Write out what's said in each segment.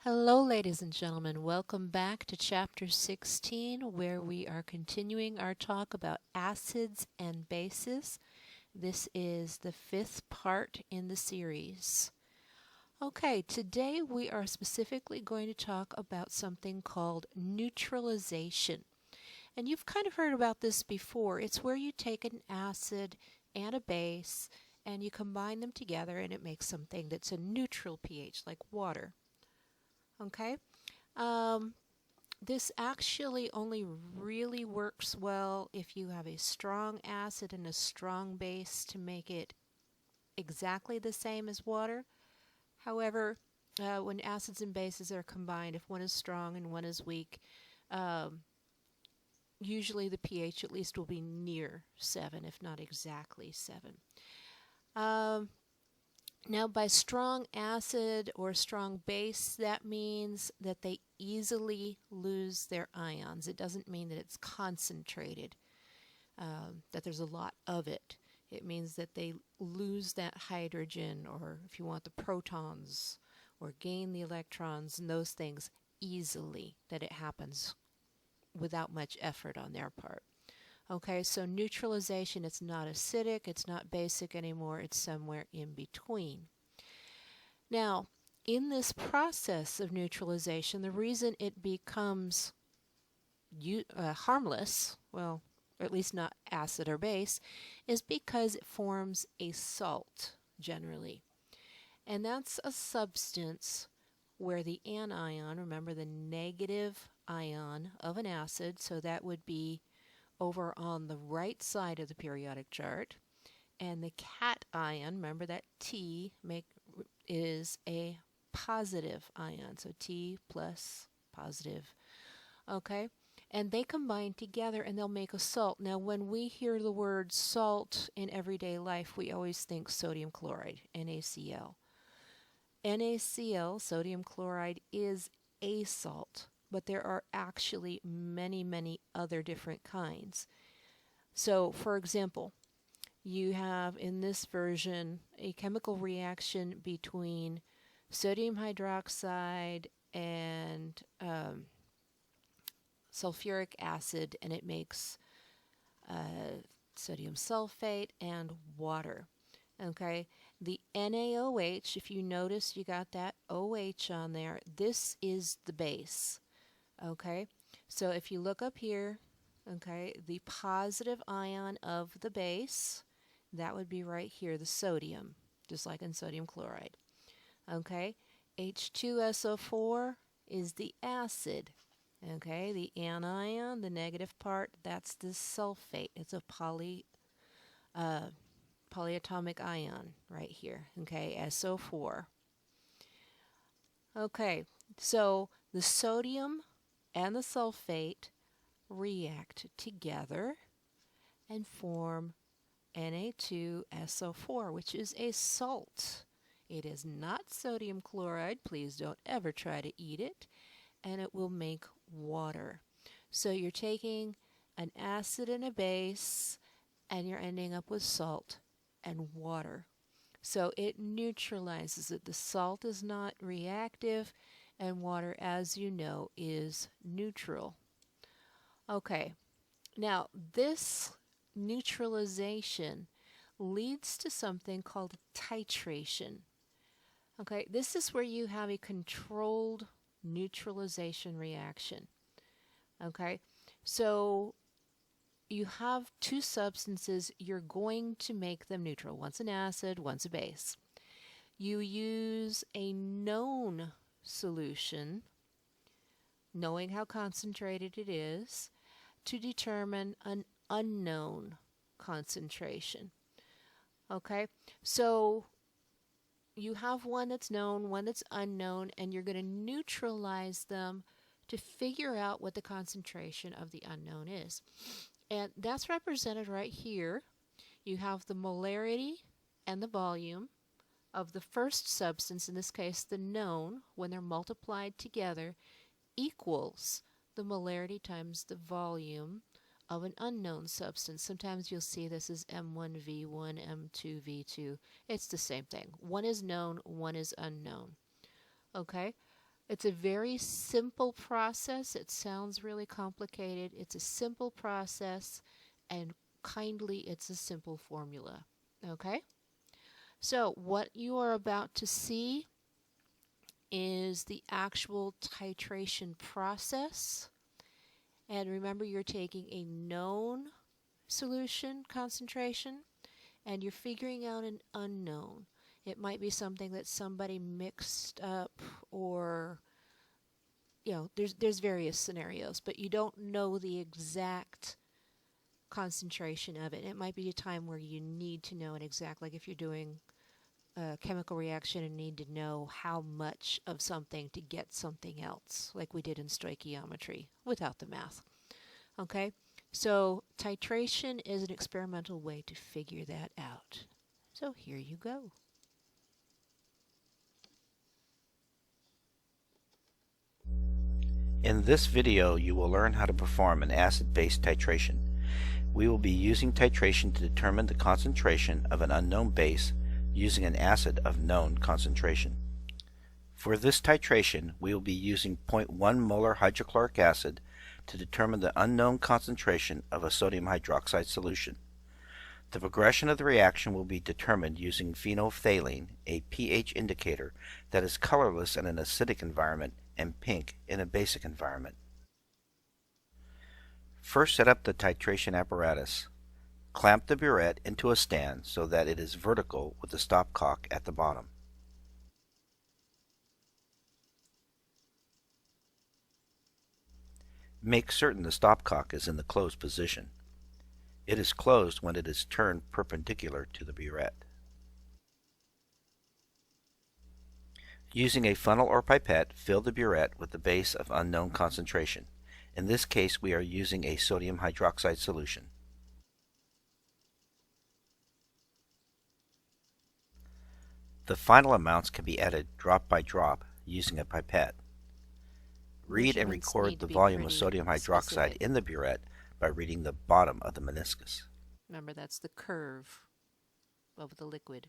Hello, ladies and gentlemen. Welcome back to Chapter 16, where we are continuing our talk about acids and bases. This is the fifth part in the series. Okay, today we are specifically going to talk about something called neutralization. And you've kind of heard about this before. It's where you take an acid and a base and you combine them together and it makes something that's a neutral pH, like water. Okay? Um, this actually only really works well if you have a strong acid and a strong base to make it exactly the same as water. However, when acids and bases are combined, if one is strong and one is weak, um, usually the pH at least will be near 7, if not exactly 7. Um, Now, by strong acid or strong base, that means that they easily lose their ions. It doesn't mean that it's concentrated, that there's a lot of it. It means that they lose that hydrogen, or if you want, the protons, or gain the electrons and those things easily, that it happens without much effort on their part. Okay, so neutralization, it's not acidic, it's not basic anymore, it's somewhere in between. Now, in this process of neutralization, the reason it becomes harmless, well, or at least not acid or base, is because it forms a salt generally. And that's a substance where the anion, remember the negative ion of an acid, so that would be over on the right side of the periodic chart, and the cation, remember that T is a positive ion, so T plus positive. Okay? And they combine together and they'll make a salt. Now, when we hear the word salt in everyday life, we always think sodium chloride, NaCl. NaCl, sodium chloride, is a salt, but there are actually many, many other different kinds. So, for example, you have in this version a chemical reaction between sodium hydroxide and sulfuric acid, and it makes sodium sulfate and water. Okay, the NaOH, if you notice you got that OH on there, this is the base. Okay, so if you look up here, okay, the positive ion of the base, that would be right here, the sodium, just like in sodium chloride. Okay, H2SO4 is the acid. Okay, the anion, the negative part, that's the sulfate. It's a polyatomic ion right here. Okay, SO4. Okay, so the sodium and the sulfate react together and form Na2SO4, which is a salt. It is not sodium chloride. Please don't ever try to eat it. And it will make water. So you're taking an acid and a base, and you're ending up with salt and water. So it neutralizes it. The salt is not reactive, and water, as you know, is neutral. Okay, now this neutralization leads to something called titration. Okay, this is where you have a controlled neutralization reaction. Okay, so you have two substances, you're going to make them neutral. One's an acid, one's a base. You use a known solution, knowing how concentrated it is, to determine an unknown concentration. Okay, so you have one that's known, one that's unknown, and you're going to neutralize them to figure out what the concentration of the unknown is. And that's represented right here. You have the molarity and the volume of the first substance, in this case the known, when they're multiplied together, equals the molarity times the volume of an unknown substance. Sometimes you'll see this as M1V1, M2V2. It's the same thing. One is known, one is unknown. Okay? It's a very simple process. It sounds really complicated. It's a simple process, and kindly, it's a simple formula. Okay? So, what you are about to see is the actual titration process. And remember, you're taking a known solution concentration and you're figuring out an unknown. It might be something that somebody mixed up, or there's various scenarios, but you don't know the exact concentration of it. It might be a time where you need to know it exact, like if you're doing a chemical reaction and need to know how much of something to get something else, like we did in stoichiometry without the math. Okay? So titration is an experimental way to figure that out. So here you go. In this video, you will learn how to perform an acid-base titration. We will be using titration to determine the concentration of an unknown base using an acid of known concentration. For this titration, we will be using 0.1 molar hydrochloric acid to determine the unknown concentration of a sodium hydroxide solution. The progression of the reaction will be determined using phenolphthalein, a pH indicator that is colorless in an acidic environment and pink in a basic environment. First, set up the titration apparatus. Clamp the burette into a stand so that it is vertical with the stopcock at the bottom. Make certain the stopcock is in the closed position. It is closed when it is turned perpendicular to the burette. Using a funnel or pipette, fill the burette with the base of unknown concentration. In this case, we are using a sodium hydroxide solution. The final amounts can be added drop by drop using a pipette. Read and record the volume of sodium hydroxide in the burette by reading the bottom of the meniscus. Remember, that's the curve of the liquid.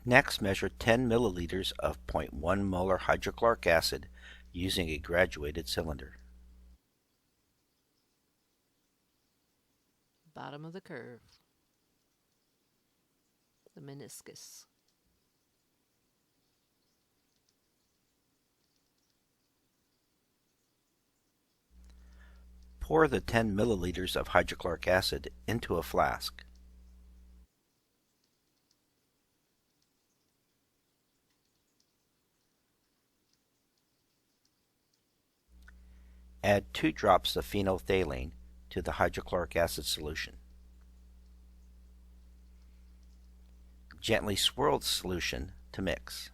Next, measure 10 milliliters of 0.1 molar hydrochloric acid using a graduated cylinder. Bottom of the curve. The meniscus. Pour the 10 milliliters of hydrochloric acid into a flask. Add 2 drops of phenolphthalein to the hydrochloric acid solution. Gently swirl the solution to mix.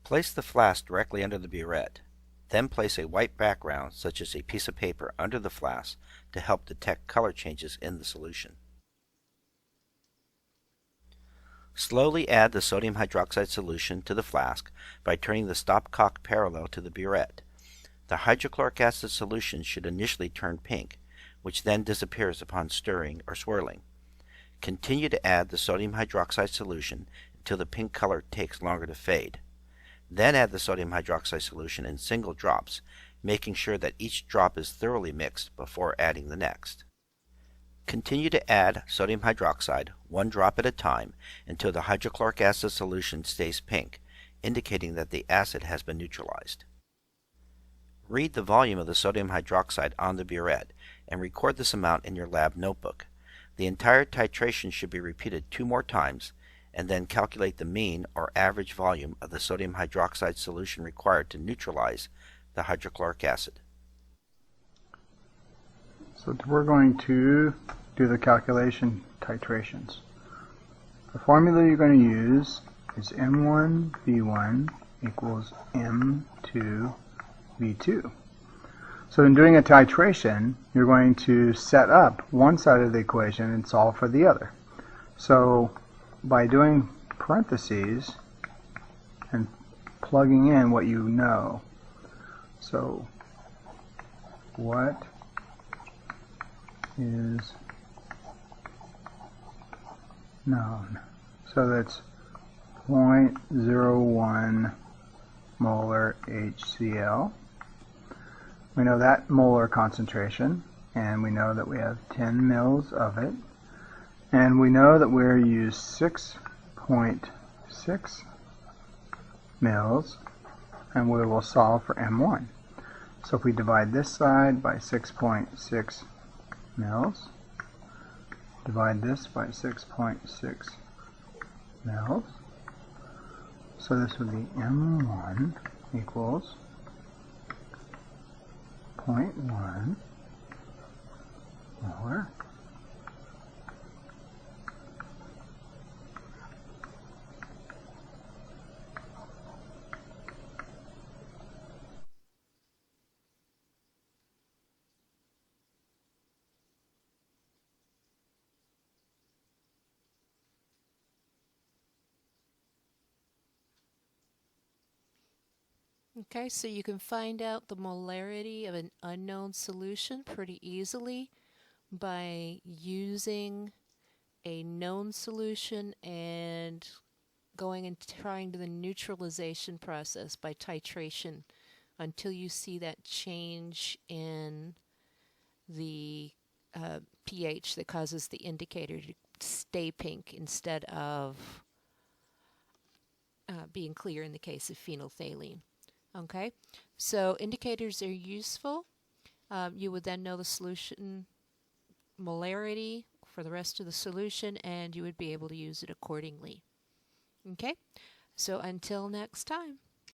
Place the flask directly under the burette. Then place a white background, such as a piece of paper, under the flask to help detect color changes in the solution. Slowly add the sodium hydroxide solution to the flask by turning the stopcock parallel to the burette. The hydrochloric acid solution should initially turn pink, which then disappears upon stirring or swirling. Continue to add the sodium hydroxide solution until the pink color takes longer to fade. Then add the sodium hydroxide solution in single drops, making sure that each drop is thoroughly mixed before adding the next. Continue to add sodium hydroxide 1 drop at a time until the hydrochloric acid solution stays pink, indicating that the acid has been neutralized. Read the volume of the sodium hydroxide on the burette and record this amount in your lab notebook. The entire titration should be repeated 2 more times, and then calculate the mean or average volume of the sodium hydroxide solution required to neutralize the hydrochloric acid. So we're going to do the calculation titrations. The formula you're going to use is M1V1 equals M2V2. So in doing a titration, you're going to set up one side of the equation and solve for the other. So by doing parentheses and plugging in what you know. So what is known. So that's 0.01 molar HCl. We know that molar concentration, and we know that we have 10 mils of it. And we know that we're used 6.6 mils, and we will solve for M1. So if we divide this side by 6.6 mils, divide this by 6.6 mils, so this would be M1 equals 0.1 molar Okay, so you can find out the molarity of an unknown solution pretty easily by using a known solution and going and trying the neutralization process by titration until you see that change in the pH that causes the indicator to stay pink instead of being clear in the case of phenolphthalein. Okay, so indicators are useful. You would then know the solution molarity for the rest of the solution, and you would be able to use it accordingly. Okay, so until next time.